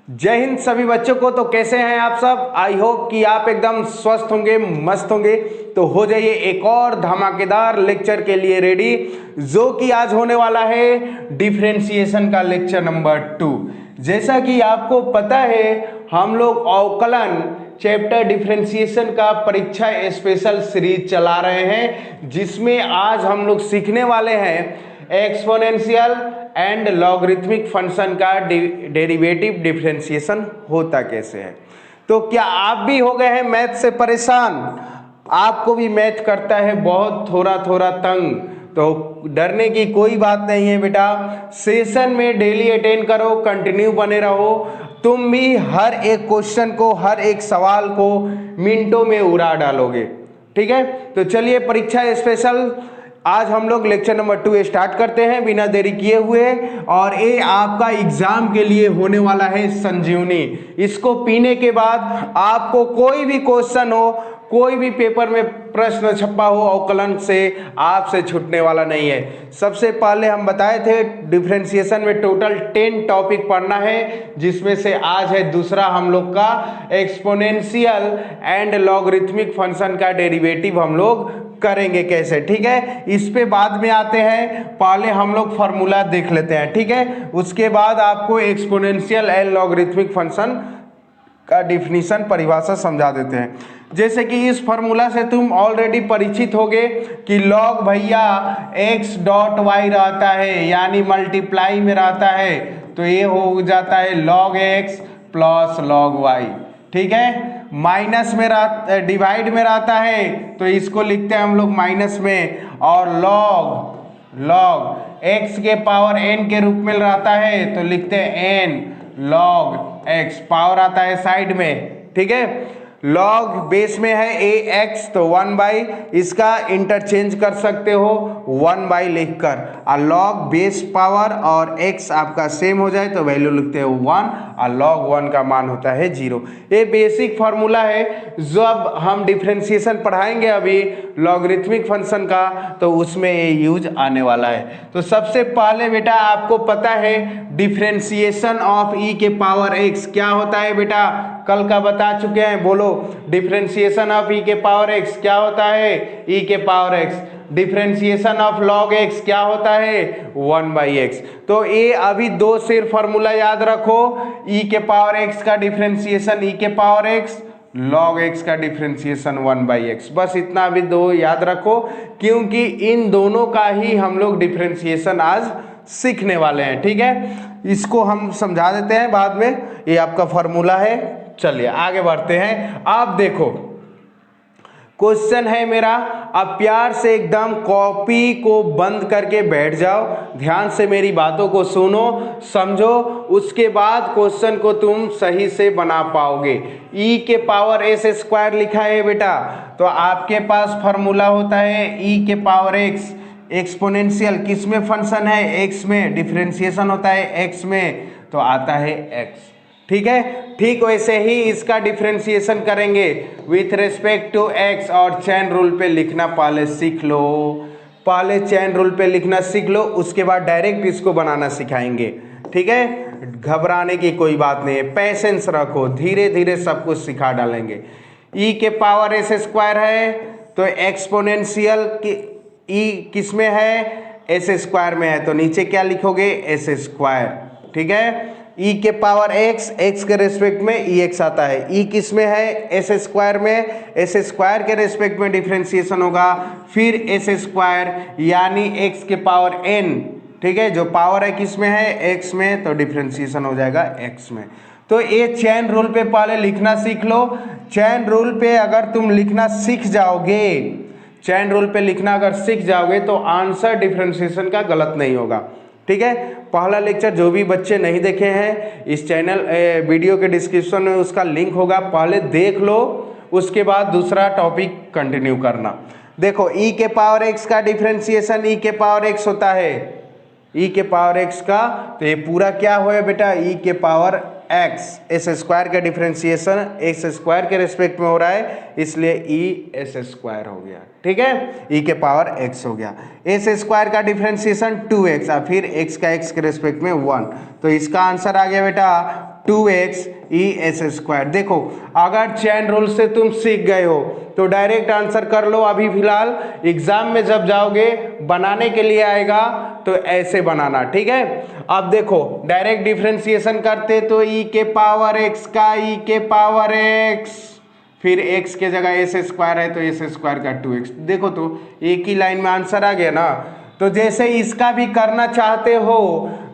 जय हिंद सभी बच्चों को। तो कैसे हैं आप सब? आई होप कि आप एकदम स्वस्थ होंगे, मस्त होंगे। तो हो जाइए एक और धमाकेदार लेक्चर के लिए रेडी, जो कि आज होने वाला है डिफरेंशिएशन का लेक्चर नंबर 2। जैसा कि आपको पता है, हम लोग अवकलन चैप्टर डिफरेंशिएशन का परीक्षा स्पेशल सीरीज चला रहे हैं, जिसमें आज हम लोग सीखने वाले हैं एक्सपोनेंशियल एंड लॉगरिथमिक फंक्शन का डेरिवेटिव डिफरेंशिएशन होता कैसे है। तो क्या आप भी हो गए हैं मैथ से परेशान? आपको भी मैथ करता है बहुत थोड़ा थोड़ा तंग? तो डरने की कोई बात नहीं है बेटा। सेशन में डेली अटेंड करो, कंटिन्यू बने रहो। तुम भी हर एक क्वेश्चन को, हर एक सवाल को मिनटों में उड़ा डालोगे। ठीक है, तो चलिए परीक्षा स्पेशल आज हम लोग लेक्चर नंबर 2 स्टार्ट करते हैं बिना देरी किए हुए। और ये आपका एग्जाम के लिए होने वाला है संजीवनी। इसको पीने के बाद आपको कोई भी क्वेश्चन हो, कोई भी पेपर में प्रश्न छपा हो अवकलन से, आपसे छूटने वाला नहीं है। सबसे पहले हम बताए थे डिफरेंशिएशन में टोटल 10 टॉपिक पढ़ना है, जिसमें से आज है दूसरा हम लोग का एक्सपोनेंशियल एंड लॉगरिथमिक फंक्शन का डेरिवेटिव हम लोग करेंगे कैसे। ठीक है, इस पे बाद में आते हैं। पहले हम लोग फॉर्मूला देख लेते हैं। ठीक है, उसके बाद आपको एक्सपोनेंशियल एंड लॉगरिथमिक फंक्शन का डिफिनीशन, परिभाषा समझा देते हैं। जैसे कि इस फॉर्मूला से तुम ऑलरेडी परिचित होगे कि लॉग भैया x डॉट वाई रहता है, यानी मल्टीप्लाई में रहता है, तो ये हो जाता है log x plus log y। ठीक है, माइनस में डिवाइड में रहता है, तो इसको लिखते हैं हम लोग माइनस में। और log x के पावर n के रूप में रहता है, तो लिखते हैं n log x। पावर आता है साइड में। ठीक है, log बेस में है ax, तो 1/, इसका इंटरचेंज कर सकते हो 1/, लिखकर। और log बेस पावर और x आपका सेम हो जाए तो वैल्यू लिखते हो 1, और log 1 का मान होता है 0। ये बेसिक फार्मूला है। जब हम डिफरेंशिएशन पढ़ाएंगे अभी लॉगरिथमिक फंक्शन का, तो उसमें ये यूज आने वाला है। तो सबसे पहले बेटा आपको पता है डिफरेंशिएशन ऑफ e के पावर x क्या होता है बेटा? कल का बता चुके हैं, बोलो। डिफरेंशिएशन ऑफ e के पावर x क्या होता है? e के power x। Differentiation of log x क्या होता है? 1/x। तो ये अभी दो सिर्फ फॉर्मूला याद रखो। e के पावर x का डिफरेंशिएशन e के पावर x, log x का डिफरेंशिएशन 1/x। बस इतना भी दो याद रखो, क्योंकि इन दोनों का ही हम लोग डिफरेंशिएशन आज सीखने वाले हैं। ठीक है, इसको हम समझा देते हैं बाद में। ये आपका फॉर्मूला है। चलिए आगे बढ़ते हैं। आप देखो, क्वेश्चन है मेरा, अब प्यार से एकदम कॉपी को बंद करके बैठ जाओ, ध्यान से मेरी बातों को सुनो, समझो, उसके बाद क्वेश्चन को तुम सही से बना पाओगे। e के पावर s स्क्वायर लिखा है बेटा, तो आपके पास फॉर्मूला होता है e के पावर x। एक्सपोनेंशियल किस में फंक्शन है? x में। डिफरेंशिएशन होता है x में, तो आता है x। ठीक है, ठीक वैसे ही इसका डिफरेंशिएशन करेंगे विथ रिस्पेक्ट टू x, और चैन रूल पे लिखना पहले सीख लो। पहले चैन रूल पे लिखना सीख लो, उसके बाद डायरेक्ट इसको बनाना सिखाएंगे। ठीक है, घबराने की कोई बात नहीं है, पैसेंस रखो, धीरे धीरे सब कुछ सिखा डालेंगे। e के पावर s स्क्वायर है, तो एक्सपोनेंशियल की e किस में है? s स्क्वायर में है, तो नीचे क्या लिखोगे? s square. ठीक है, e के पावर x के रेस्पेक्ट में ex आता है। e किस में है? s स्क्वायर में। s स्क्वायर के रेस्पेक्ट में डिफरेंशिएशन होगा, फिर s स्क्वायर, यानी x के पावर n। ठीक है, जो पावर है किस में है? x में, तो डिफरेंशिएशन हो जाएगा x में। तो ये चैन रूल पे पहले लिखना सीख लो। चैन रूल पे अगर तुम लिखना सीख जाओगे, चैन रूल पे लिखना अगर सीख जाओगे, तो आंसर डिफरेंशिएशन का गलत नहीं होगा। ठीक है, पहला लेक्चर जो भी बच्चे नहीं देखे हैं, इस चैनल वीडियो के डिस्क्रिप्शन में उसका लिंक होगा, पहले देख लो, उसके बाद दूसरा टॉपिक कंटिन्यू करना। देखो, e के पावर x का डिफरेंशिएशन e के पावर x होता है। e के पावर x का, तो ये पूरा क्या हुआ बेटा? e के पावर एक्स, एस स्क्वायर का डिफ्रेंसिएशन एक्स स्क्वायर के रेस्पेक्ट में हो रहा है, इसलिए ई एस स्क्वायर हो गया। ठीक है, ई के पावर एक्स हो गया। एस स्क्वायर का डिफ्रेंसिएशन 2x और फिर x का x के रेस्पेक्ट में 1, तो इसका आंसर आ गया बेटा 2x ई एस स्क्वायर। देखो अगर चेन रूल से तुम सीख गए हो तो डायरेक्ट आंसर कर लो। अभी फिलहाल एग्जाम में जब जाओगे बनाने के लिए आएगा तो ऐसे बनाना। ठीक है, अब देखो डायरेक्ट डिफरेंशिएशन करते तो e के पावर x का e के पावर x, फिर x के जगह एस स्क्वायर है तो एस स्क्वायर का 2x। देखो तो एक ही लाइन में आंसर आ गया ना। तो जैसे इसका भी करना चाहते हो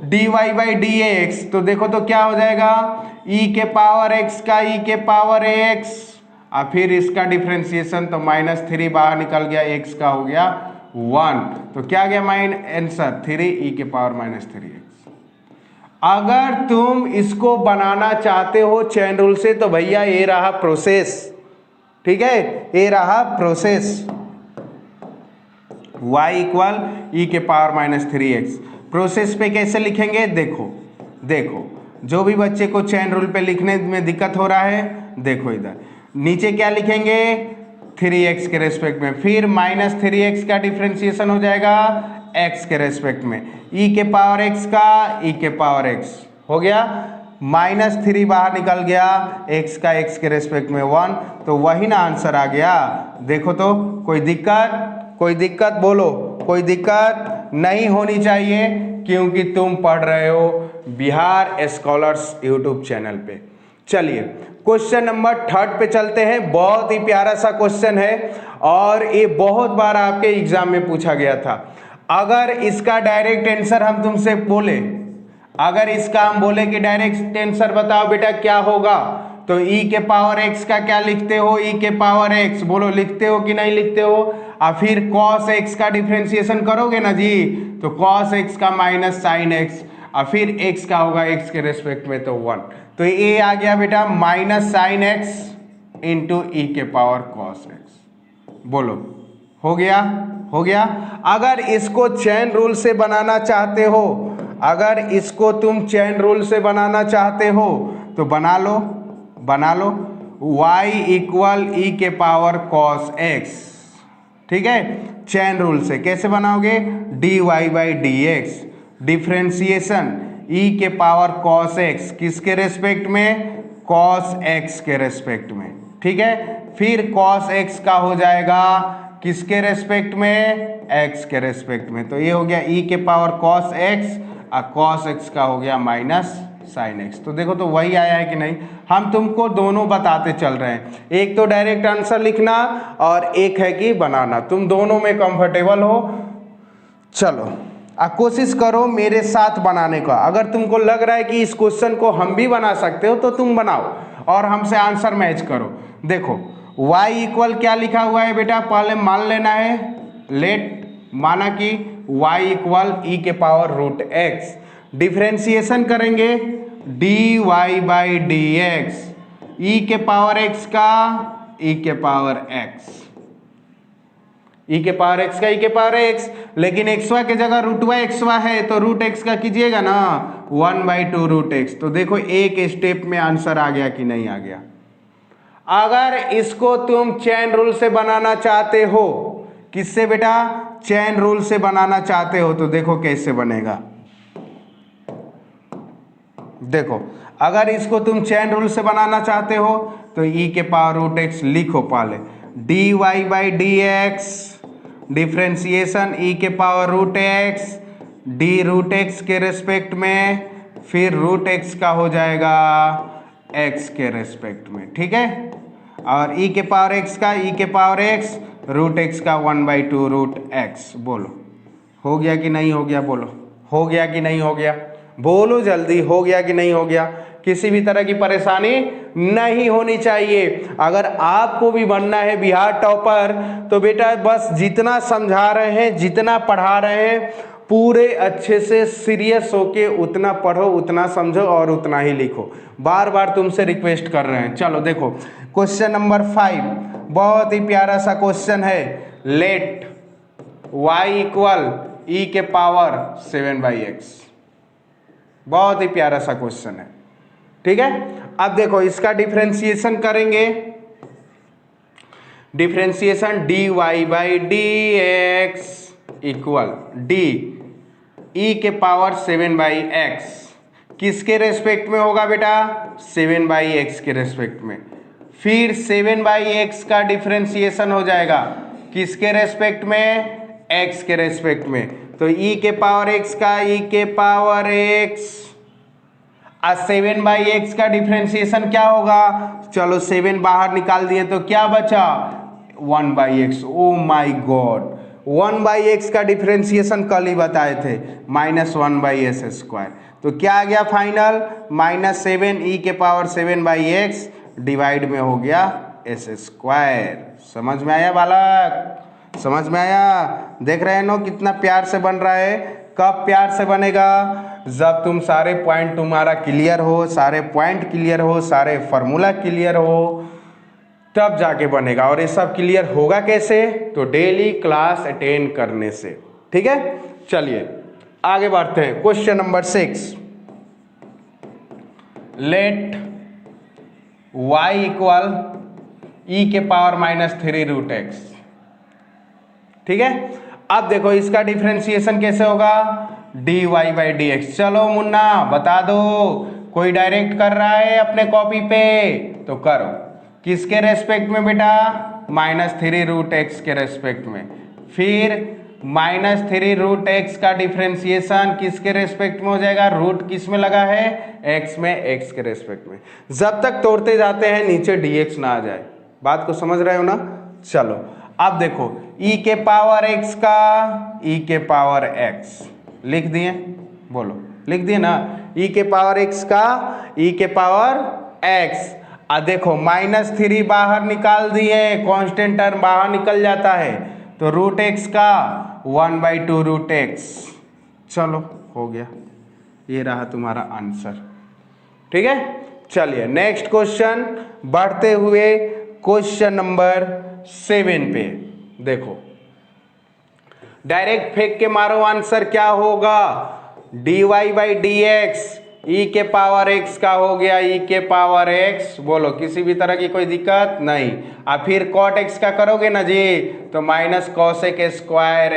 dy बाई डी एक्स, तो देखो तो क्या हो जाएगा e के पावर x का e के पावर x और फिर इसका डिफरेंशिएशन तो -3 बाहर निकल गया, x का हो गया 1, तो क्या गया आंसर 3 e के पावर -3x। अगर तुम इसको बनाना चाहते हो चेन रूल से तो भैया ये रहा प्रोसेस। ठीक है, ये रहा प्रोसेस, y इक्वल ई के पावर -3x। प्रोसेस पे कैसे लिखेंगे, देखो जो भी बच्चे को चेन रूल पे लिखने में दिक्कत हो रहा है, देखो इधर नीचे क्या लिखेंगे 3x के रेस्पेक्ट में, फिर -3x का डिफरेंशिएशन हो जाएगा x के रेस्पेक्ट में, e के पावर x का e के पावर x हो गया, -3 बाहर निकल गया, x का x के रेस्पेक्ट में 1, तो वही ना आंसर आ गया। देखो तो कोई दिक्कत बोलो, कोई दिक्कत नहीं होनी चाहिए क्योंकि तुम पढ़ रहे हो बिहार स्कॉलर्स यूट्यूब चैनल पे। चलिए क्वेश्चन नंबर 3 पे चलते हैं। बहुत ही प्यारा सा क्वेश्चन है और ये बहुत बार आपके एग्जाम में पूछा गया था। अगर इसका डायरेक्ट आंसर हम तुमसे बोले, अगर इसका हम बोले कि डायरेक्ट आंसर बताओ बेटा क्या होगा, तो e के पावर x का क्या लिखते हो, e के पावर x बोलो, लिखते हो कि नहीं लिखते हो, और फिर cos x का डिफरेंशिएशन करोगे ना जी, तो cos x का माइनस साइन x और फिर x का होगा x के रेस्पेक्ट में तो 1, तो ये आ गया बेटा माइनस साइन x इंटू ई के पावर cos x। बोलो हो गया। अगर इसको चेन रूल से बनाना चाहते हो, अगर इसको तुम चेन रूल से बनाना चाहते हो तो बना लो y इक्वल ई के पावर cos x। ठीक है, चेन रूल से कैसे बनाओगे, dy by D x differentiation e के पावर cos x किसके रेस्पेक्ट में, cos x के रेस्पेक्ट में। ठीक है, फिर cos x का हो जाएगा किसके रेस्पेक्ट में, x के रेस्पेक्ट में, तो ये हो गया e के पावर cos x और cos x का हो गया माइनस साइन x। तो देखो तो वही आया है कि नहीं, हम तुमको दोनों बताते चल रहे हैं, एक तो डायरेक्ट आंसर लिखना और एक है कि बनाना, तुम दोनों में कंफर्टेबल हो। चलो कोशिश करो मेरे साथ बनाने का। अगर तुमको लग रहा है कि इस क्वेश्चन को हम भी बना सकते हो तो तुम बनाओ और हमसे आंसर मैच करो। देखो y इक्वल क्या लिखा हुआ है बेटा, पहले मान लेना है, लेट माना कि y इक्वल ई के पावर रूट x, डिफ्रेंशिएशन करेंगे dy बाई डी एक्स, ई के पावर x का ई के पावर x, ई के पावर x का ई के पावर x, लेकिन xy के जगह रूटवा xy है तो रूट x का कीजिएगा ना 1/2 रूट x। तो देखो एक स्टेप में आंसर आ गया कि नहीं आ गया। अगर इसको तुम चेन रूल से बनाना चाहते हो, किससे बेटा, चेन रूल से बनाना चाहते हो, तो देखो कैसे बनेगा। देखो अगर इसको तुम चेन रूल से बनाना चाहते हो तो ई के पावर रूट x लिखो, पहले dy by D X differentiation E के power root x D root x के रेस्पेक्ट में, फिर रूट x का हो जाएगा x के रेस्पेक्ट में। ठीक है, और e के पावर x का e के पावर x रूट x का 1/2 रूट x। बोलो हो गया कि नहीं हो गया, बोलो हो गया कि नहीं हो गया, बोलो जल्दी, हो गया कि नहीं हो गया। किसी भी तरह की परेशानी नहीं होनी चाहिए। अगर आपको भी बनना है बिहार टॉपर तो बेटा बस जितना समझा रहे हैं, जितना पढ़ा रहे हैं, पूरे अच्छे से सीरियस होके उतना पढ़ो, उतना समझो और उतना ही लिखो। बार बार तुमसे रिक्वेस्ट कर रहे हैं। चलो देखो क्वेश्चन नंबर 5 बहुत ही प्यारा सा क्वेश्चन है। लेट y इक्वल ई के पावर 7/x, बहुत ही प्यारा सा क्वेश्चन है। ठीक है। अब देखो इसका डिफरेंशिएशन करेंगे, differentiation dy by D X equal D E के पावर 7/x किसके रेस्पेक्ट में होगा बेटा, 7/x के रेस्पेक्ट में। फिर 7/x का डिफरेंशिएशन हो जाएगा किसके रेस्पेक्ट में, x के रेस्पेक्ट में। तो e के पावर x का e के पावर x 7/x का डिफरेंशिएशन क्या होगा, चलो 7 बाहर निकाल दिए तो क्या बचा 1/x। ओ माई गॉड, 1/x का डिफरेंशिएशन कल ही बताए थे, -1/s²। तो क्या आ गया फाइनल, -7 e के पावर 7/x डिवाइड में हो गया s²। समझ में आया बालक, समझ में आया। देख रहे हैं नो कितना प्यार से बन रहा है। कब प्यार से बनेगा, जब तुम सारे पॉइंट तुम्हारा क्लियर हो, सारे पॉइंट क्लियर हो, सारे फार्मूला क्लियर हो, तब जाके बनेगा। और ये सब क्लियर होगा कैसे, तो डेली क्लास अटेंड करने से। ठीक है, चलिए आगे बढ़ते हैं। Question number 6, let y equal e के पावर -3√x। ठीक है, अब देखो इसका डिफरेंशिएशन कैसे होगा, dy बाई डी एक्स। चलो मुन्ना बता दो, कोई डायरेक्ट कर रहा है अपने कॉपी पे तो करो। किसके रेस्पेक्ट में बेटा, -3√x के रेस्पेक्ट में। फिर -3√x का डिफरेंशिएशन किसके रेस्पेक्ट में हो जाएगा, रूट किस में लगा है, x में, x के रेस्पेक्ट में। जब तक तोड़ते जाते हैं नीचे dx ना आ जाए। बात को समझ रहे हो ना। चलो अब देखो e के पावर x का e के पावर x लिख दिए, बोलो लिख दिए ना, e के पावर x का e के पावर x। देखो -3 बाहर निकाल दिए, कांस्टेंट टर्म बाहर निकल जाता है, तो √x का 1/2√x। चलो हो गया, ये रहा तुम्हारा आंसर। ठीक है, चलिए नेक्स्ट क्वेश्चन बढ़ते हुए क्वेश्चन नंबर 7 पे। देखो डायरेक्ट फेंक के मारो, आंसर क्या होगा, dy बाई डी एक्स ई के पावर x का हो गया e के पावर x। बोलो किसी भी तरह की कोई दिक्कत नहीं। अब फिर cot x का करोगे ना जी तो -cosec स्क्वायर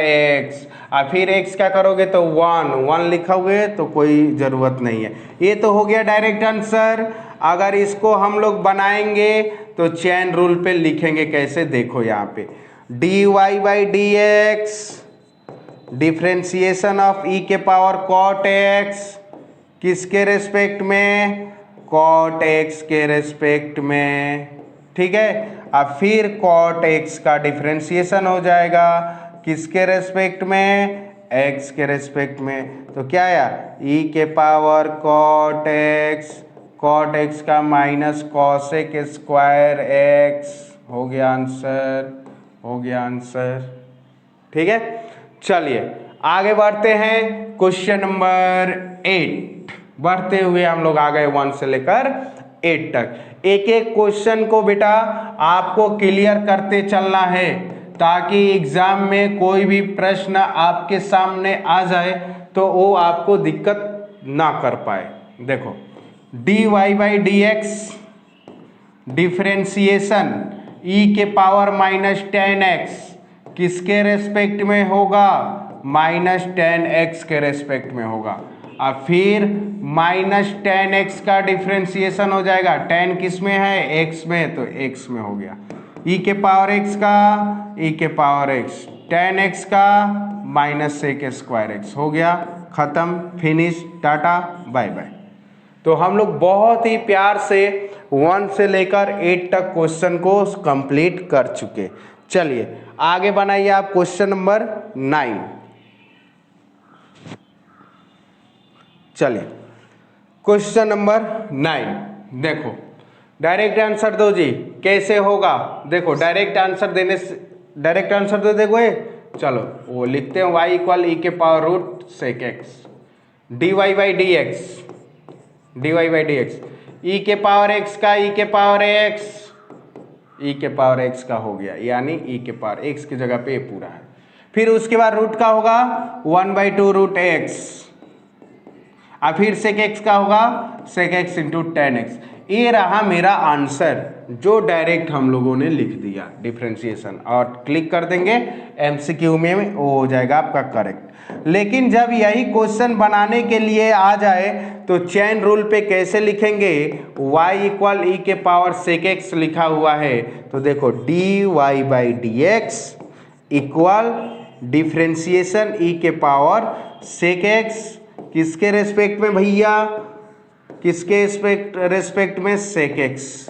x। अब फिर x का करोगे तो 1 लिखोगे तो कोई ज़रूरत नहीं है। ये तो हो गया डायरेक्ट आंसर। अगर इसको हम लोग बनाएंगे तो चेन रूल पे लिखेंगे कैसे, देखो यहाँ पे dy by D x differentiation of e के पावर cot x किसके रेस्पेक्ट में, cot x के रेस्पेक्ट में। ठीक है, अब फिर cot x का डिफरेंशिएशन हो जाएगा किसके रेस्पेक्ट में, x के रेस्पेक्ट में। तो क्या आया, e के पावर cot x का -cosec स्क्वायर x। हो गया आंसर, हो गया आंसर। ठीक है, चलिए आगे बढ़ते हैं क्वेश्चन नंबर 8। बढ़ते हुए हम लोग आ गए 1 से लेकर 8 तक। एक एक क्वेश्चन को बेटा आपको क्लियर करते चलना है ताकि एग्जाम में कोई भी प्रश्न आपके सामने आ जाए तो वो आपको दिक्कत ना कर पाए। देखो dy by D x differentiation e के पावर -10x किसके रेस्पेक्ट में होगा, -10x के रेस्पेक्ट में होगा। अब फिर -10x का डिफ्रेंशिएशन हो जाएगा, 10 किस में है, x में, तो x में हो गया। e के पावर x का e के पावर x 10x का -sec स्क्वायर x। हो गया, खत्म, फिनिश, टाटा बाय बाय। तो हम लोग बहुत ही प्यार से 1 से लेकर 8 तक क्वेश्चन को कंप्लीट कर चुके। चलिए आगे बनाइए आप क्वेश्चन नंबर 9। चलिए क्वेश्चन नंबर 9 देखो, डायरेक्ट आंसर दो जी, कैसे होगा। देखो डायरेक्ट आंसर देने से, डायरेक्ट आंसर दे देखो ये, चलो वो लिखते हैं y इक्वल e के power √sec x dy by D x, dy by D x e के पावर x का e के पावर x, e के पावर x का हो गया, यानी e के पावर x की जगह पे ये पूरा है। फिर उसके बाद रूट का होगा 1/2√x, और फिर sec x का होगा sec X into tan X. ये रहा मेरा आंसर जो डायरेक्ट हम लोगों ने लिख दिया डिफ्रेंशिएशन, और क्लिक कर देंगे एमसीक्यू में, वो हो जाएगा आपका करेक्ट। लेकिन जब यही क्वेश्चन बनाने के लिए आ जाए तो चेन रूल पे कैसे लिखेंगे, y इक्वल ई के पावर सेक एक्स लिखा हुआ है, तो देखो D Y by D X equal differentiation E के पावर सेक एक्स किसके रेस्पेक्ट में भैया, किसके रेस्पेक्ट में, सेक एक्स,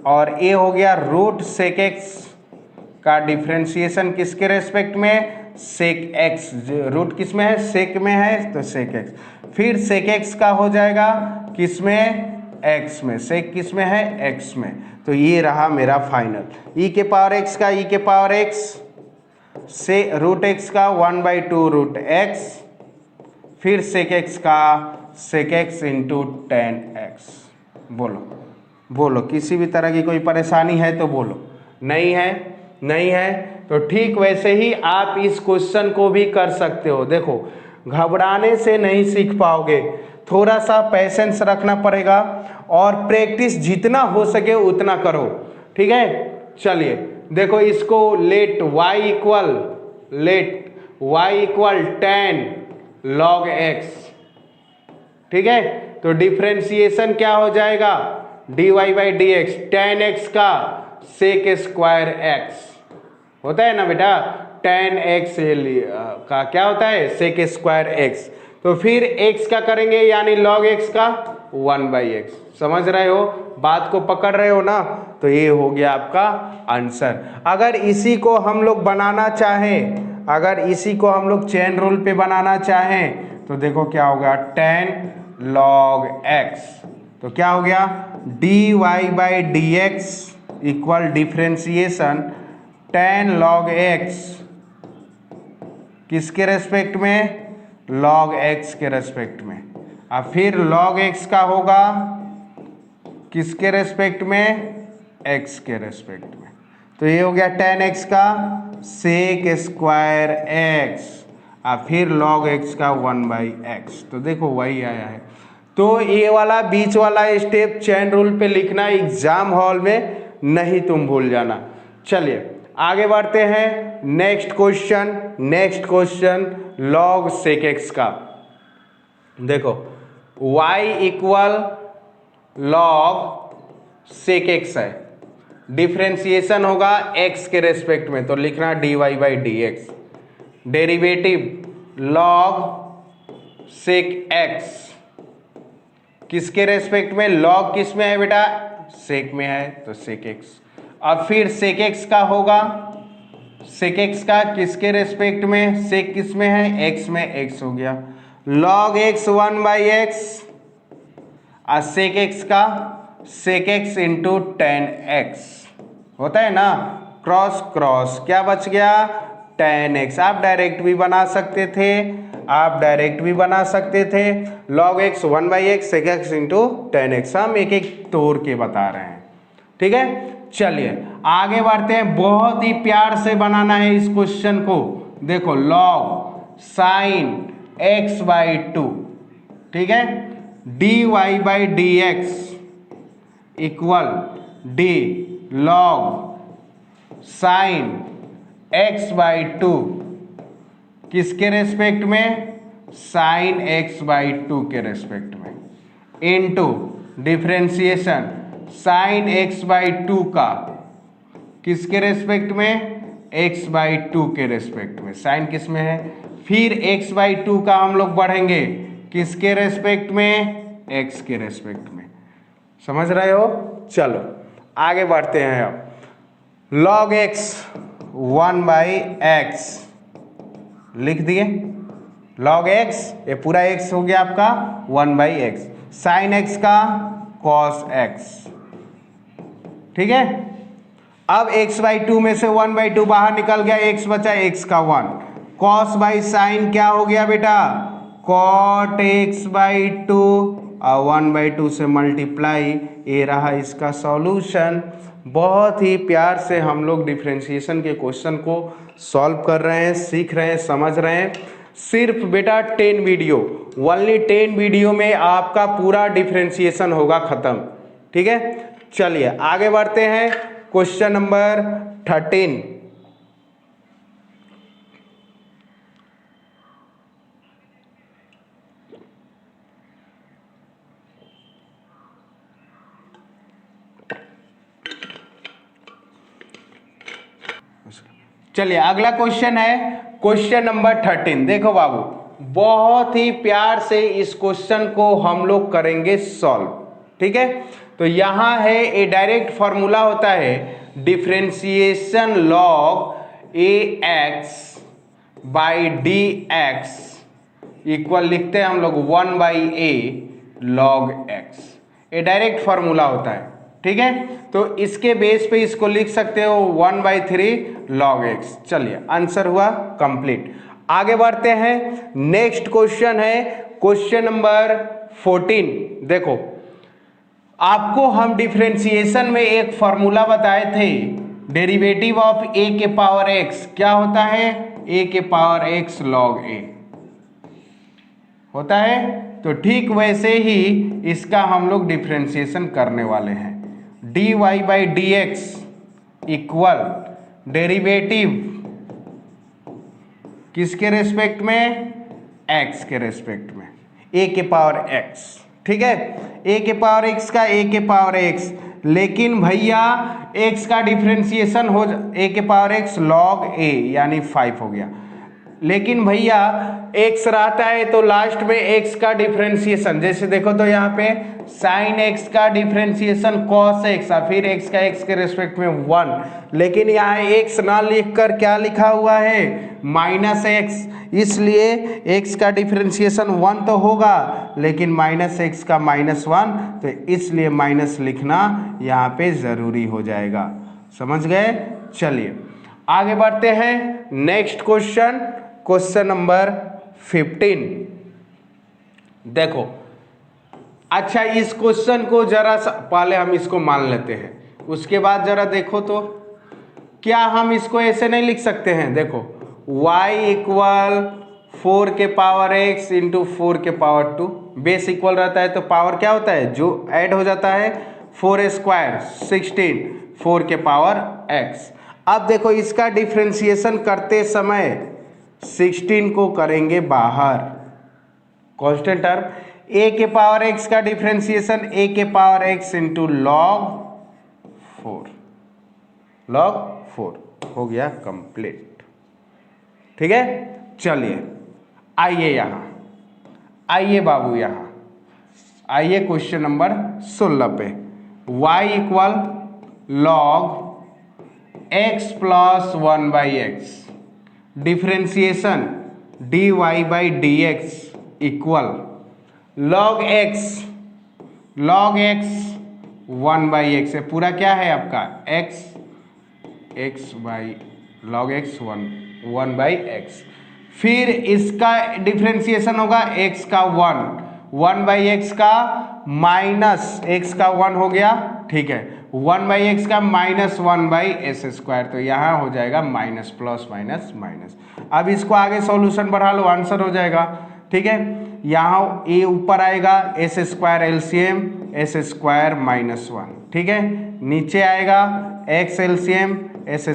और ये हो गया रूट सेक एक्स का डिफ्रेंशिएशन किसके रेस्पेक्ट में, सेक एक्स। रूट किस में है, सेक में है, तो सेक एक्स। फिर सेक एक्स का हो जाएगा किस में, एक्स में। सेक किस में है, एक्स में। तो ये रहा मेरा फाइनल। ई के पावर एक्स का ई के पावर एक्स से रूट एक्स का 1/2 रूट एक्स, फिर सेक एक्स का sec X into tan X. बोलो बोलो, किसी भी तरह की कोई परेशानी है तो बोलो। नहीं है, नहीं है तो ठीक वैसे ही आप इस क्वेश्चन को भी कर सकते हो। देखो घबराने से नहीं सीख पाओगे, थोड़ा सा पेशेंस रखना पड़ेगा और प्रैक्टिस जितना हो सके उतना करो, ठीक है। चलिए देखो इसको let y equal 10 log x, ठीक है। तो डिफ्रेंशिएशन क्या हो जाएगा, dy by D x, ten x का सेक स्क्वायर एक्स होता है ना बेटा, 10x का क्या होता है, सेक स्क्वायर एक्स। तो फिर x का करेंगे यानी log x का 1/x। समझ रहे हो, बात को पकड़ रहे हो ना। तो ये हो गया आपका आंसर। अगर इसी को हम लोग बनाना चाहें, अगर इसी को हम लोग चेन रूल पे बनाना चाहें तो देखो क्या होगा, 10 log x, तो क्या हो गया dy by D X equal differentiation 10 log x किसके रेस्पेक्ट में, log x के रेस्पेक्ट में। अब फिर log x का होगा किसके रेस्पेक्ट में, x के रेस्पेक्ट में। तो ये हो गया 10x का सेक स्क्वायर x, और फिर log x का 1/x। तो देखो वही आया है। तो ये वाला बीच वाला स्टेप चेन रूल पे लिखना एग्जाम हॉल में नहीं तुम भूल जाना। चलिए आगे बढ़ते हैं। Next question log sec X का। देखो y equal log sec X है, डिफ्रेंशिएशन होगा x के रेस्पेक्ट में, तो लिखना dy by D X, derivative log sec X किसके रेस्पेक्ट में, log किस में है बेटा, सेक में है, तो सेक एक्स। अब फिर सेक एक्स का होगा, सेक एक्स का किसके रेस्पेक्ट में, सेक किस में है, एक्स में, एक्स हो गया log x 1/x, और सेक एक्स का सेक एक्स इंटू 10x होता है ना, क्रॉस क्रॉस क्या बच गया, 10x। आप डायरेक्ट भी बना सकते थे, log x 1/x sec X into 10x। हम एक एक तोड़ के बता रहे हैं, ठीक है। चलिए आगे बढ़ते हैं। बहुत ही प्यार से बनाना है इस क्वेश्चन को। देखो log साइन x/2, ठीक है, dy by D X equal D log sine x/2 किसके रेस्पेक्ट में, साइन x/2 के रेस्पेक्ट में, इनटू डिफ्रेंशिएशन साइन x/2 का किसके रेस्पेक्ट में, x/2 के रेस्पेक्ट में। साइन किस में है, फिर x/2 का हम लोग बढ़ेंगे किसके रेस्पेक्ट में, x के रेस्पेक्ट में। समझ रहे हो। चलो आगे बढ़ते हैं। अब log x 1/x लिख दिए, log x ये पूरा x हो गया आपका 1/x, साइन x का cos x, ठीक है। अब x/2 में से 1/2 बाहर निकल गया, x बचा x का 1, cos बाई साइन क्या हो गया बेटा, cot x/2, और 1/2 से मल्टीप्लाई, ये रहा इसका सॉल्यूशन। बहुत ही प्यार से हम लोग डिफ्रेंशिएशन के क्वेश्चन को सॉल्व कर रहे हैं, सीख रहे हैं, समझ रहे हैं। सिर्फ बेटा 10 वीडियो, ओनली 10 वीडियो में आपका पूरा डिफरेंशिएशन होगा खत्म। ठीक है, चलिए आगे बढ़ते हैं। Question number 13। चलिए अगला क्वेश्चन है क्वेश्चन नंबर 13। देखो बाबू, बहुत ही प्यार से इस क्वेश्चन को हम लोग करेंगे सॉल्व। ठीक है, तो यहां है ए डायरेक्ट फॉर्मूला होता है differentiation log A x by D X equal लिखते हैं हम लोग 1/a log x। ये डायरेक्ट फॉर्मूला होता है। ठीक है, तो इसके बेस पे इसको लिख सकते हो 1/3 log x। चलिए आंसर हुआ कंप्लीट। आगे बढ़ते हैं। नेक्स्ट क्वेश्चन है क्वेश्चन नंबर 14। देखो, आपको हम डिफरेंशिएशन में एक फॉर्मूला बताए थे, डेरिवेटिव ऑफ a के पावर x क्या होता है, a के पावर x log a होता है। तो ठीक वैसे ही इसका हम लोग डिफरेंशिएशन करने वाले हैं। dy by D X equal derivative किसके रेस्पेक्ट में, x के रेस्पेक्ट में, a के पावर x। ठीक है, a के पावर x का a के पावर x, लेकिन भैया x का डिफरेंशिएशन हो a के पावर x log a यानी 5 हो गया। लेकिन भैया x रहता है तो लास्ट में x का डिफरेंशिएशन, जैसे देखो तो यहाँ पे साइन x का डिफरेंशिएशन cos x और फिर x का x के रेस्पेक्ट में 1, लेकिन यहाँ x ना लिखकर क्या लिखा हुआ है माइनस x, इसलिए x का डिफरेंशिएशन 1 तो होगा लेकिन माइनस x का -1, तो इसलिए माइनस लिखना यहाँ पे जरूरी हो जाएगा। समझ गए। चलिए आगे बढ़ते हैं। Next question, question number 15। देखो, अच्छा इस क्वेश्चन को जरा पहले हम इसको मान लेते हैं, उसके बाद जरा देखो तो क्या हम इसको ऐसे नहीं लिख सकते हैं। देखो y इक्वल 4 के पावर x इंटू 4 के पावर 2, बेस इक्वल रहता है तो पावर क्या होता है जो ऐड हो जाता है, 4 स्क्वायर 16 4 के पावर x। अब देखो इसका डिफरेंशिएशन करते समय 16 को करेंगे बाहर, कांस्टेंट टर्म, a के पावर x का डिफरेंशिएशन a के पावर x इंटू log 4 हो गया कंप्लीट। ठीक है, चलिए आइए यहाँ, आइए बाबू यहाँ आइए क्वेश्चन नंबर 16 पे। y equal log x plus 1/x differentiation dy by D X equal log x 1/x है, पूरा क्या है आपका x by log x 1/x। फिर इसका डिफरेंशिएशन होगा x का 1/x का माइनस x का 1 हो गया। ठीक है, 1/x का -1/s², तो यहाँ हो जाएगा माइनस प्लस माइनस माइनस। अब इसको आगे सॉल्यूशन बढ़ा लो, आंसर हो जाएगा। ठीक है, यहाँ a ऊपर आएगा s² एलसीएम s² -1। ठीक है, नीचे आएगा x एलसीएम s²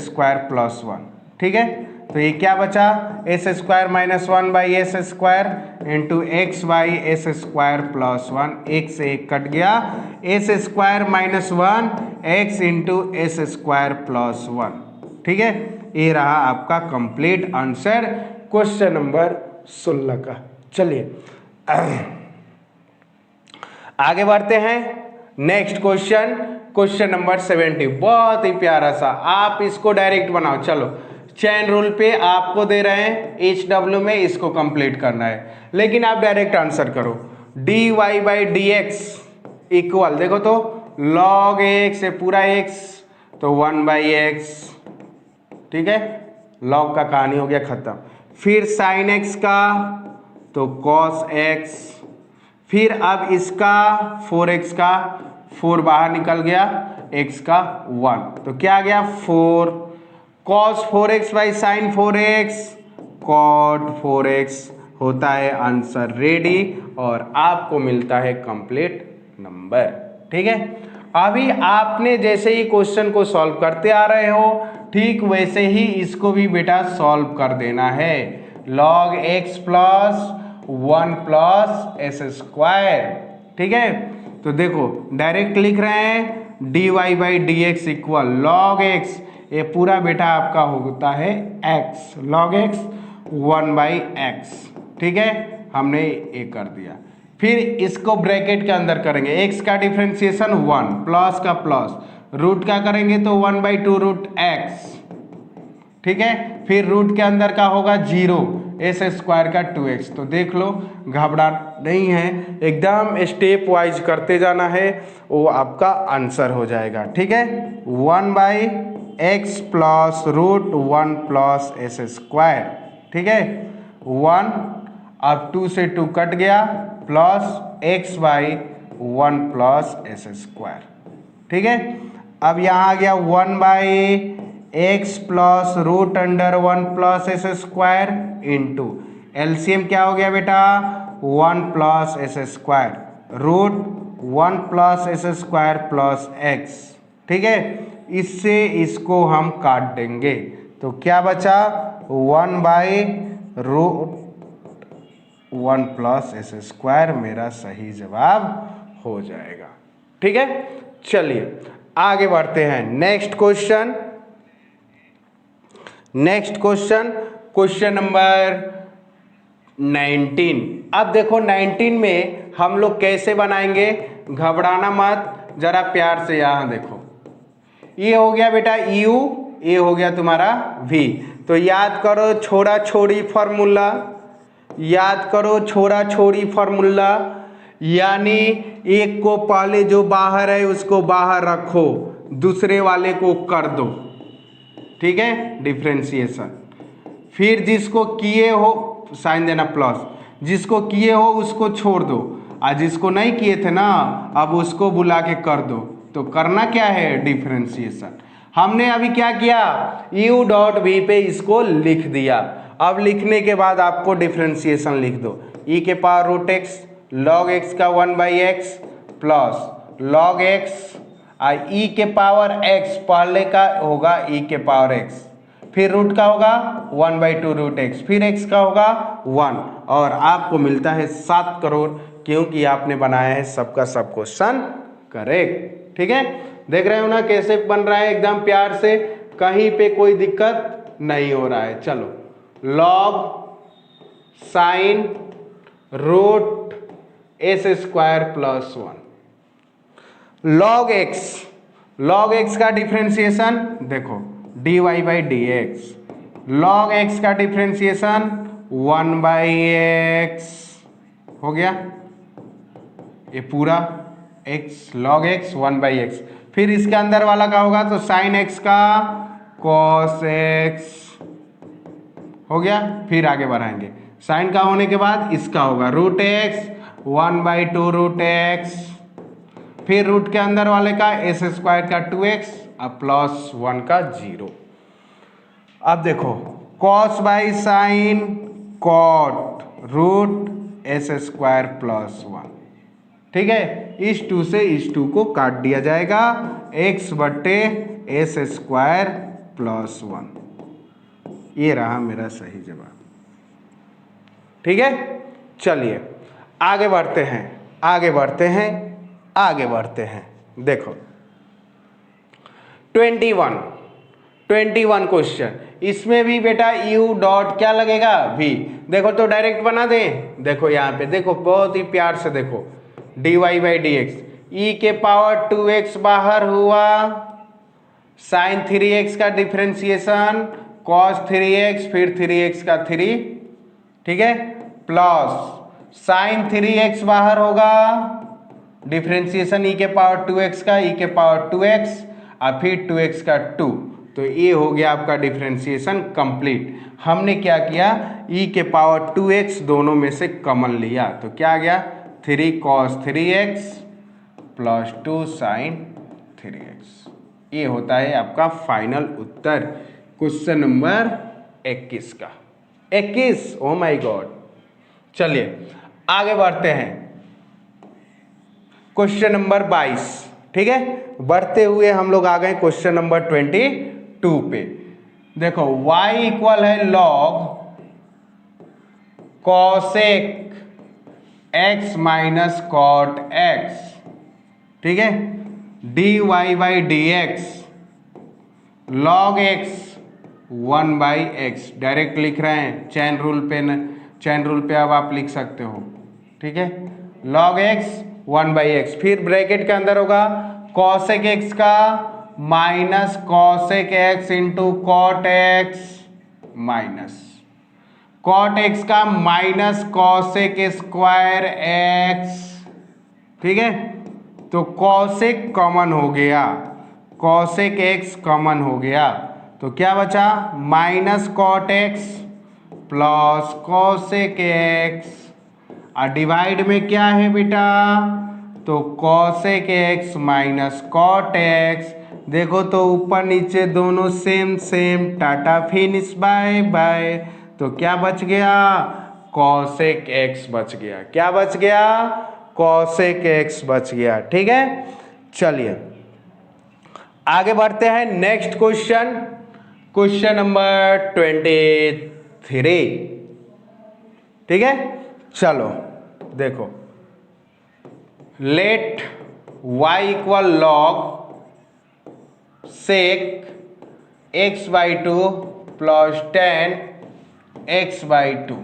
+ 1। ठीक है, तो ये क्या बचा s² -1/s² into x by s² + 1, एक से एक कट गया, s² -1 x इंटू s² + 1। ठीक है, ये रहा आपका कंप्लीट आंसर क्वेश्चन नंबर 16 का। चलिए आगे बढ़ते हैं। Next question, question number 70। बहुत ही प्यारा सा, आप इसको डायरेक्ट बनाओ। चलो चैन रूल पे आपको दे रहे हैं HW में, इसको कंप्लीट करना है, लेकिन आप डायरेक्ट आंसर करो। dy by D X equal, देखो तो log x है पूरा x तो 1/x। ठीक है, log का कहानी हो गया खत्म। फिर sin x का तो cos x, फिर अब इसका 4x का 4 बाहर निकल गया, x का 1, तो क्या आ गया 4 cos 4x by sin 4x cot 4x होता है आंसर रेडी और आपको मिलता है कंप्लीट नंबर। ठीक है, अभी आपने जैसे ही क्वेश्चन को सॉल्व करते आ रहे हो ठीक वैसे ही इसको भी बेटा सॉल्व कर देना है। log x plus 1 plus S square. ठीक है, तो देखो डायरेक्ट लिख रहे हैं dy by D X equal log x, ये पूरा बेटा आपका होता है x, log x 1 by x. ठीक है, हमने ये कर दिया। फिर इसको ब्रैकेट के अंदर करेंगे, x का डिफ्रेंसिएशन 1 प्लस का प्लस, रूट का करेंगे तो 1 बाई टू रूट एक्स। ठीक है, फिर रूट के अंदर का होगा 0, एस स्क्वायर का 2x। तो देख लो घबरा नहीं है, एकदम स्टेप वाइज करते जाना है, वो आपका आंसर हो जाएगा। ठीक है, 1 by X plus root 1 plus S square. ठीक है, 1, अब 2 से 2 कट गया, plus X by 1 plus S square. ठीक है, अब यहाँ आ गया 1 by X plus root under 1 plus S square into LCM क्या हो गया बेटा 1 plus S square root 1 plus S square plus X. ठीक है, इससे इसको हम काट देंगे तो क्या बचा 1 by root 1 plus S square मेरा सही जवाब हो जाएगा। ठीक है, चलिए आगे बढ़ते हैं। Next question, question number 19। अब देखो 19 में हम लोग कैसे बनाएंगे, घबराना मत, जरा प्यार से यहाँ देखो। ये हो गया बेटा u, ये हो गया तुम्हारा v। तो याद करो छोड़ा छोड़ी फार्मूला, याद करो छोड़ा छोड़ी फार्मूला, यानी एक को पहले जो बाहर है उसको बाहर रखो, दूसरे वाले को कर दो। ठीक है, डिफ्रेंसिएशन। फिर जिसको किए हो साइन देना प्लस, जिसको किए हो उसको छोड़ दो, और जिसको नहीं किए थे ना अब उसको बुला के कर दो। तो करना क्या है डिफ्रेंसिएशन। हमने अभी क्या किया u डॉट v पे इसको लिख दिया। अब लिखने के बाद आपको डिफ्रेंसिएशन लिख दो, e के power root X log X का 1 by X plus log X और e के पावर x, पहले का होगा e के पावर x, फिर रूट का होगा 1 बाई टू रूट एक्स, फिर x का होगा 1 और आपको मिलता है 7 करोड़, क्योंकि आपने बनाया है सबका सब क्वेश्चन करेक्ट। ठीक है, देख रहे हो ना कैसे बन रहा है, एकदम प्यार से, कहीं पे कोई दिक्कत नहीं हो रहा है। चलो log sine root S square plus 1, log X का डिफ्रेंसिएशन देखो dy by D X, log X का डिफ्रेंसिएशन 1 बाई एक्स हो गया, ये पूरा x log X 1 by X, फिर इसके अंदर वाला का होगा तो साइन एक्स का कॉस एक्स हो गया। फिर आगे बढ़ाएंगे, साइन का होने के बाद इसका होगा root X 1 by two root X, फिर रूट के अंदर वाले का एस स्क्वायर का 2x और प्लस 1 का 0। अब देखो cos by sine cot root S square plus 1। ठीक है, इस 2 से इस 2 को काट दिया जाएगा, x बटे एस स्क्वायर प्लस 1, ये रहा मेरा सही जवाब। ठीक है, चलिए आगे बढ़ते हैं, आगे बढ़ते हैं, आगे बढ़ते हैं। देखो 21 क्वेश्चन, इसमें भी बेटा u डॉट क्या लगेगा v। देखो तो डायरेक्ट बना दें, देखो यहाँ पे देखो बहुत ही प्यार से देखो dy by D x, e के पावर 2x बाहर हुआ, साइन 3x का डिफ्रेंसिएशन कॉस 3x, फिर 3x का 3, ठीक है, प्लस साइन 3x बाहर होगा, डिफ्रेंसिएशन e के पावर 2x का, e के पावर 2x और फिर 2x का 2। तो ये हो गया आपका डिफ्रेंसिएशन कंप्लीट। हमने क्या किया e के पावर 2x दोनों में से कॉमन लिया, तो क्या आ गया 3 cos 3x plus 2 sign 3x। ये होता है आपका फाइनल उत्तर क्वेश्चन नंबर 21 का। 21, ओ माय गॉड, चलिए आगे बढ़ते हैं, क्वेश्चन नंबर 22। ठीक है, बढ़ते हुए हम लोग आ गए क्वेश्चन नंबर 22 पे। देखो y इक्वल है log cosec x minus cot x। ठीक है, dy by D X log x 1 by X, direct लिख रहे हैं चैन रूल पे चैन रूल पे अब आप लिख सकते हो। ठीक है, लॉग x 1 बाई एक्स, फिर ब्रैकेट के अंदर होगा cosec x का minus cosec x into cot x minus cot x का माइनस cosec स्क्वायर x। ठीक है, तो cosec कॉमन हो गया, cosec x कॉमन हो गया, तो क्या बचा minus cot x plus cosec x, और डिवाइड में क्या है बेटा, तो cosec x minus cot x। देखो तो ऊपर नीचे दोनों same same, tata finish bye bye, तो क्या बच गया cosec x बच गया। क्या बच गया, cosec x बच गया। ठीक है, चलिए आगे बढ़ते हैं नेक्स्ट क्वेश्चन, क्वेश्चन नंबर 23। ठीक है, चलो देखो, let y equal log sec x by 2 plus 10 x by 2।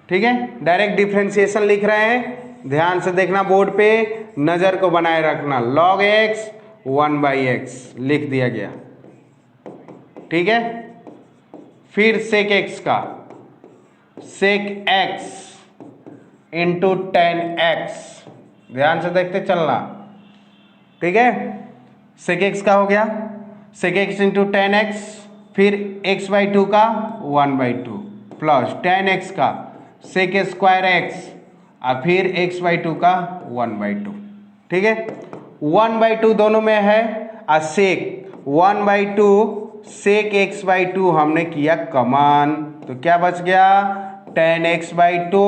ठीक है, डायरेक्ट डिफ्रेंसिएशन लिख रहे हैं, ध्यान से देखना बोर्ड पे, नजर को बनाए रखना। लॉग x 1 बाई एक्स लिख दिया गया। ठीक है, फिर सेक x का सेक x इंटू 10x, ध्यान से देखते चलना। ठीक है, सेक x का हो गया सेक x इंटू 10x, फिर x बाई 2 का 1 बाई 2 प्लस 10x का सेक स्क्वायर x, और फिर x बाई 2 का 1 बाई 2। ठीक है, 1 बाई 2 दोनों में है, और sec 1 by 2 sec x by 2 हमने किया कमान, तो क्या बच गया 10x by 2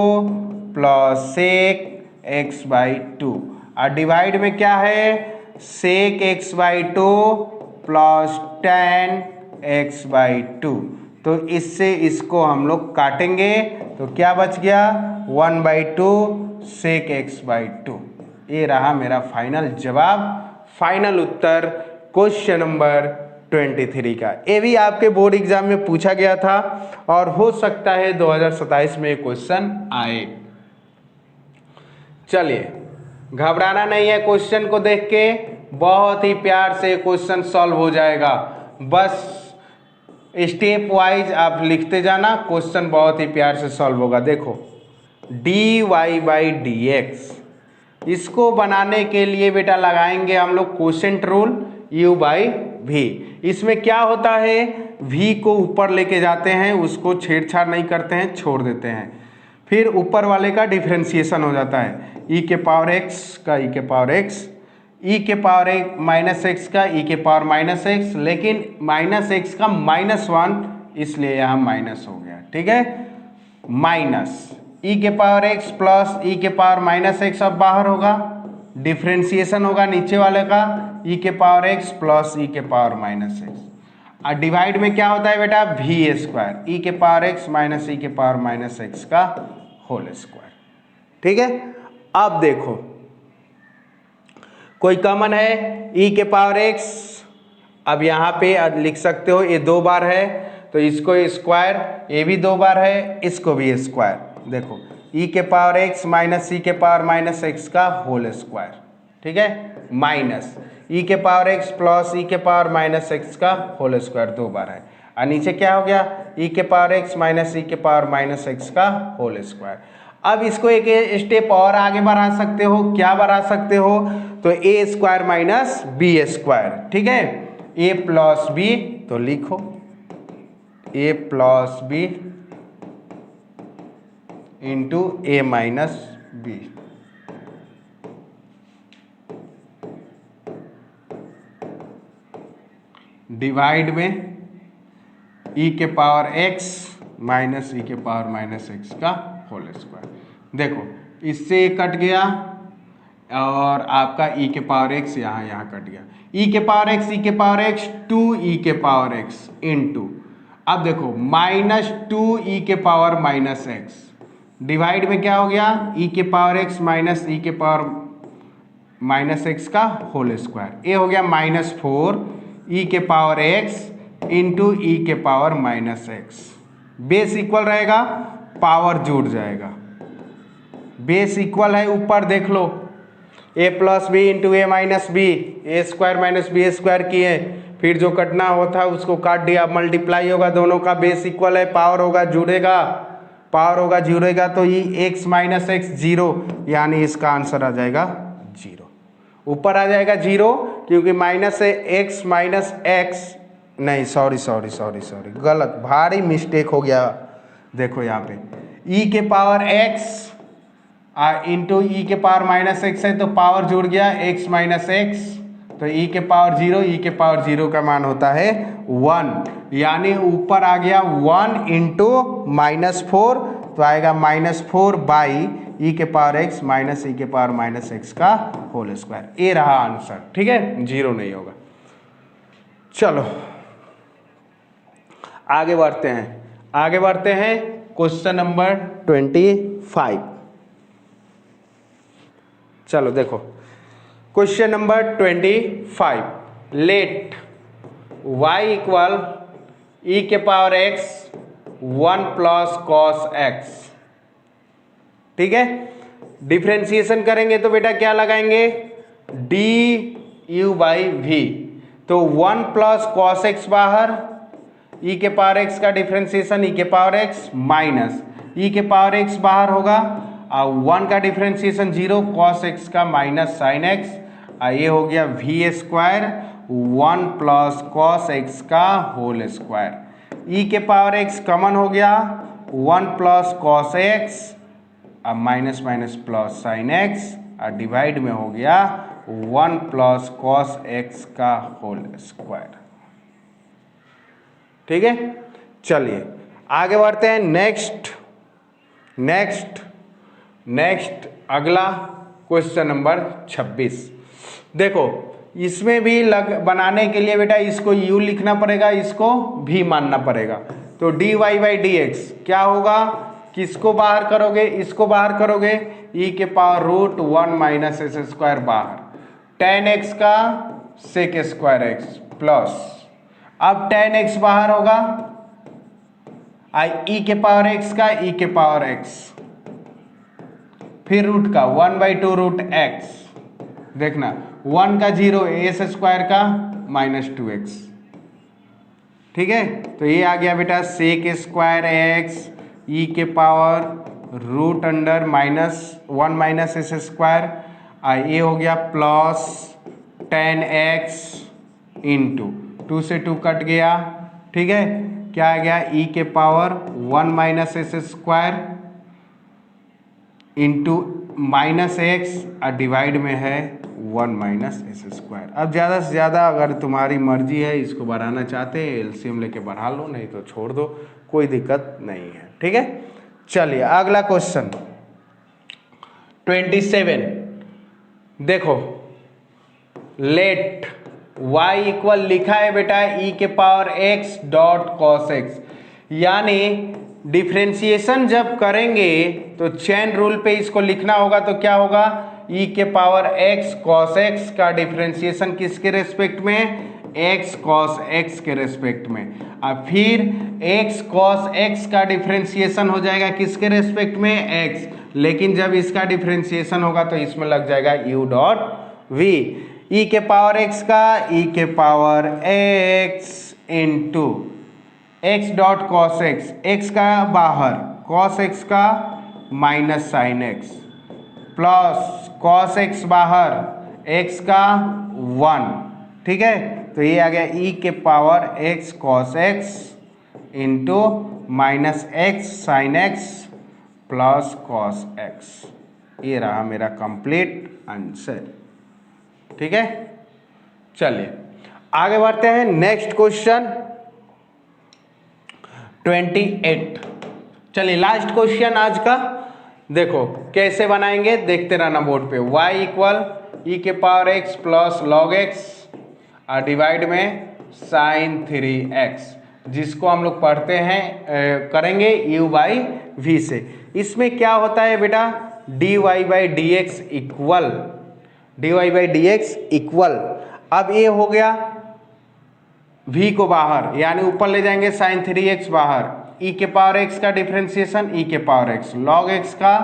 plus sec x by 2, और डिवाइड में क्या है sec x by 2 plus 10x by 2, तो इससे इसको हम लोग काटेंगे, तो क्या बच गया 1 बाई 2 सेक x बाई 2। ये रहा मेरा फाइनल जवाब, फाइनल उत्तर क्वेश्चन नंबर 23 का। ये भी आपके बोर्ड एग्जाम में पूछा गया था, और हो सकता है 2027 में क्वेश्चन आए। चलिए घबराना नहीं है, क्वेश्चन को देख के बहुत ही प्यार से क्वेश्चन सॉल्व हो जाएगा, बस स्टेप वाइज आप लिखते जाना, क्वेश्चन बहुत ही प्यार से सॉल्व होगा। देखो D Y by D X, इसको बनाने के लिए बेटा लगाएंगे हम लोग quotient rule u by V. इसमें क्या होता है, v को ऊपर लेके जाते हैं, उसको छेड़छाड़ नहीं करते हैं, छोड़ देते हैं, फिर ऊपर वाले का डिफ्रेंसिएशन हो जाता है, e के पावर x का e के पावर x, e के पावर एक माइनस एक्स का e के पावर माइनस एक्स, लेकिन माइनस एक्स का -1 इसलिए यहाँ माइनस हो गया। ठीक है, माइनस e के पावर x प्लस e के पावर माइनस एक्स, अब बाहर होगा, डिफ्रेंसिएशन होगा नीचे वाले का e के पावर x प्लस e के पावर माइनस एक्स, और डिवाइड में क्या होता है बेटा v स्क्वायर e के पावर x माइनस e के पावर माइनस एक्स का होल स्क्वायर। ठीक है, अब देखो कोई कॉमन है e के पावर x, अब यहाँ पे लिख सकते हो, ये 2 बार है तो इसको स्क्वायर, ये भी 2 बार है, इसको भी स्क्वायर। देखो e के पावर x माइनस e के पावर माइनस एक्स का होल स्क्वायर। ठीक है, माइनस e के पावर x प्लस e के पावर माइनस एक्स का होल स्क्वायर 2 बार है, और नीचे क्या हो गया e के पावर x माइनस e के पावर माइनस एक्स का होल स्क्वायर। अब इसको एक स्टेप और आगे बढ़ा सकते हो, क्या बढ़ा सकते हो, तो ए स्क्वायर माइनस बी स्क्वायर। ठीक है, ए प्लस बी, तो लिखो ए plus B into A minus B. Divide में e के पावर x माइनस e के पावर माइनस एक्स का स्क्वायर। देखो इससे कट गया और आपका e के पावर x यहाँ कट गया, e के पावर x 2 e के पावर x इंटू, अब देखो -2 e के पावर -x डिवाइड में क्या हो गया, e के पावर x माइनस e के पावर -x का होल स्क्वायर, ये हो गया -4 e के पावर x इंटू e के पावर -x। बेस इक्वल रहेगा, पावर जुड़ जाएगा, बेस इक्वल है, ऊपर देख लो a plus B into A minus B, A square minus B square किए, फिर जो कटना होता उसको काट दिया, मल्टीप्लाई होगा, दोनों का बेस इक्वल है, पावर होगा जुड़ेगा, पावर होगा जुड़ेगा तो ये x माइनस एक्स 0, यानी इसका आंसर आ जाएगा 0, ऊपर आ जाएगा 0, क्योंकि माइनस है x माइनस एक्स, नहीं सॉरी गलत, भारी मिस्टेक हो गया। देखो यहाँ पे e के पावर x इंटू ई के पावर -x है तो पावर जुड़ गया x माइनस एक्स, तो e के पावर 0, e के पावर 0 का मान होता है 1, यानी ऊपर आ गया 1 इंटू -4, तो आएगा -4 बाई e के पावर x माइनस e के पावर -x का होल स्क्वायर, ये रहा आंसर। ठीक है, 0 नहीं होगा। चलो आगे बढ़ते हैं क्वेश्चन नंबर 25। चलो देखो question number 25, let y equal e के power x 1 plus cos x। ठीक है, डिफ्रेंसिएशन करेंगे तो बेटा क्या लगाएंगे, du बाई v, तो 1 प्लस कॉस x बाहर, e के पावर x का डिफ्रेंसिएशन e के पावर x माइनस e के पावर x बाहर होगा, और 1 का डिफ्रेंसिएशन 0, कॉस x का माइनस साइन x, ये हो गया v square 1 plus cos x का होल स्क्वायर, e के पावर x कॉमन हो गया 1 प्लस कॉस x, अब minus minus plus sign x, और डिवाइड में हो गया 1 प्लस कॉस x का होल स्क्वायर। ठीक है, चलिए आगे बढ़ते हैं। नेक्स्ट अगला क्वेश्चन नंबर 26। देखो इसमें भी बनाने के लिए बेटा इसको u लिखना पड़ेगा, इसको v मानना पड़ेगा, तो dy बाई डी एक्स क्या होगा, किसको बाहर करोगे, इसको बाहर करोगे, e के power root 1 minus S square बाहर, tan x का सेक स्क्वायर x प्लस, अब tan x बाहर होगा, e के पावर x का e के पावर x, फिर रूट का 1/2 रूट x, देखना 1 का 0, एस स्क्वायर का -2x। ठीक है, तो ये आ गया बेटा सेक स्क्वायर x e के power root under -1 minus S square, ये हो गया प्लस tan x इंटू 2 से 2 कट गया। ठीक है, क्या आ गया, e के power 1 minus S square into -x, और डिवाइड में है 1 माइनस एस स्क्वायर। अब ज़्यादा से ज़्यादा अगर तुम्हारी मर्जी है, इसको बढ़ाना चाहते हैं एलसीएम लेके बढ़ा लो, नहीं तो छोड़ दो, कोई दिक्कत नहीं है। ठीक है, चलिए अगला क्वेश्चन 27। देखो लेट y इक्वल लिखा है बेटा e के power x dot cos x, यानी डिफ्रेंसिएशन जब करेंगे तो चेन रूल पे इसको लिखना होगा, तो क्या होगा, e के पावर x कॉस x का डिफ्रेंसिएशन किसके रेस्पेक्ट में, x कॉस x के रेस्पेक्ट में, और फिर x कॉस x का डिफ्रेंसिएशन हो जाएगा किसके रेस्पेक्ट में, x, लेकिन जब इसका डिफ्रेंसिएशन होगा तो इसमें लग जाएगा u डॉट v, e के पावर x का e के power x into x dot cos x, x का बाहर, कॉस x का minus sine x, plus cos x बाहर, x का 1। ठीक है, तो ये आ गया e के power x cos x into minus x sine x plus cos x, ये रहा मेरा कंप्लीट आंसर। ठीक है, चलिए आगे बढ़ते हैं। Next question 28। चलिए लास्ट क्वेश्चन आज का, देखो कैसे बनाएंगे, देखते रहना बोर्ड पे। y इक्वल ई के power x plus log x divide में साइन 3x, जिसको हम लोग पढ़ते हैं करेंगे u बाई v से। इसमें क्या होता है बेटा, dy by D X equal अब ये हो गया v को बाहर यानी ऊपर ले जाएंगे साइन 3x बाहर, e के पावर x का डिफ्रेंसिएशन e के पावर x log x का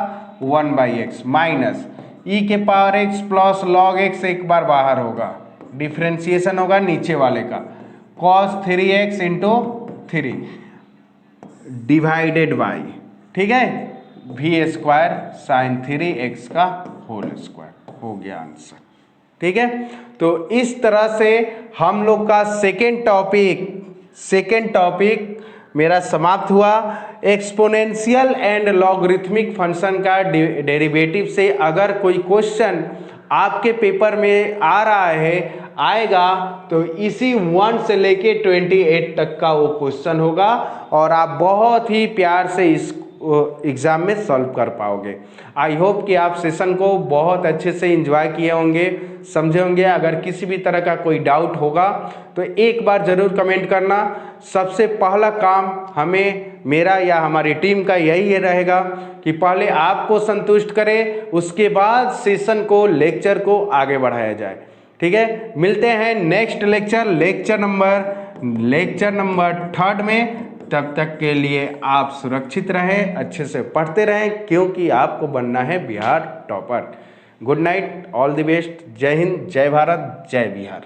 1 बाई एक्स माइनस e के power x plus log x एक बार बाहर होगा, डिफ्रेंसिएशन होगा नीचे वाले का cos 3x into 3 divided by, ठीक है, v स्क्वायर साइन 3x का होल स्क्वायर हो गया आंसर। ठीक है, तो इस तरह से हम लोग का सेकेंड टॉपिक मेरा समाप्त हुआ। एक्सपोनेंशियल एंड लॉगरिथमिक फंक्शन का डेरिवेटिव से अगर कोई क्वेश्चन आपके पेपर में आ रहा है, आएगा तो इसी 1 से लेके 28 तक का वो क्वेश्चन होगा और आप बहुत ही प्यार से इस एग्जाम में सॉल्व कर पाओगे। आई होप कि आप सेशन को बहुत अच्छे से एंजॉय किए होंगे, समझे होंगे। अगर किसी भी तरह का कोई डाउट होगा तो एक बार ज़रूर कमेंट करना। सबसे पहला काम हमें, मेरा या हमारी टीम का यही रहेगा कि पहले आपको संतुष्ट करें, उसके बाद सेशन को, लेक्चर को आगे बढ़ाया जाए। ठीक है, मिलते हैं नेक्स्ट लेक्चर नंबर 3 में। तब तक के लिए आप सुरक्षित रहें, अच्छे से पढ़ते रहें, क्योंकि आपको बनना है Bihar topper. Good night, all the best, जय हिंद, जय भारत, जय बिहार।